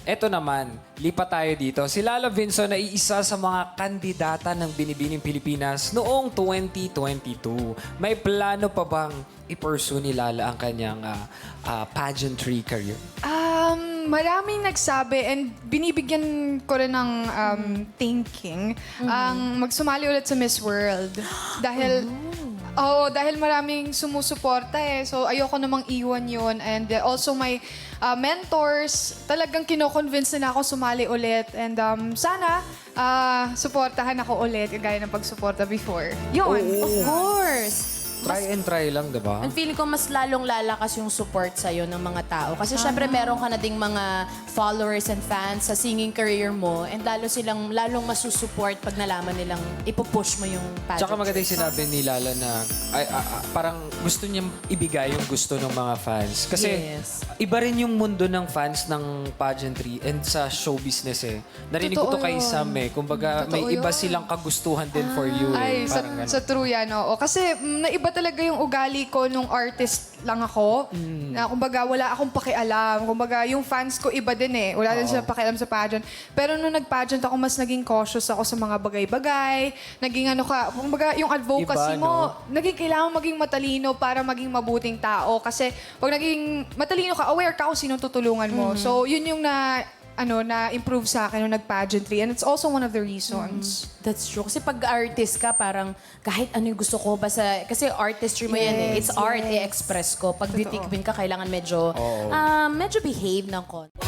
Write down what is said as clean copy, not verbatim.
Eto naman, lipat tayo dito. Si Lala Vinson ay isa sa mga kandidata ng Binibining Pilipinas noong 2022. May plano pa bang i-pursue ni Lala ang kanyang pageantry career? Maraming nagsabi and binibigyan ko rin ng thinking ang magsumali ulit sa Miss World. Dahil dahil maraming sumusuporta eh. So ayoko namang iwan yun. And also my mentors, talagang kino-convince nila ako sumali ulit. And sana suportahan ako ulit gaya ng pagsuporta before. Yun. Of course. Try and try lang, diba? Ang feeling ko mas lalong lalakas yung support sa'yo ng mga tao. Kasi syempre meron ka na ding mga followers and fans sa singing career mo and lalong masusupport pag nalaman nilang ipupush mo yung pageant. Tsaka maganda yung sinabi ni Lala na parang gusto niyang ibigay yung gusto ng mga fans. Kasi Yes. iba rin yung mundo ng fans ng pageantry and sa show business eh. Narinig ko to Totoo kay yun. Sam eh. Kumbaga may Totoo iba yun. silang kagustuhan din for you eh. Ay, Parang ganun. sa true yan, oo. Kasi naiba talaga yung ugali ko nung artist lang ako. Na kumbaga, wala akong pakialam. Kumbaga, yung fans ko iba din eh. Wala din sila pakialam sa pageant. Pero nung nag-pageant ako, mas naging cautious ako sa mga bagay-bagay. Naging kumbaga, yung advocacy Iba, mo, no? naging kailangan maging matalino para maging mabuting tao. Kasi pag naging matalino ka, aware ka kung sinong tutulungan mo. So, yun yung na-improve sa akin nung nag-pageantry. And it's also one of the reasons. That's true. Kasi pag artist ka, parang kahit ano yung gusto ko, basta, kasi artistry mo yan eh. It's art, i-express ko. Pag titikmin ka, kailangan medyo behave ng konti.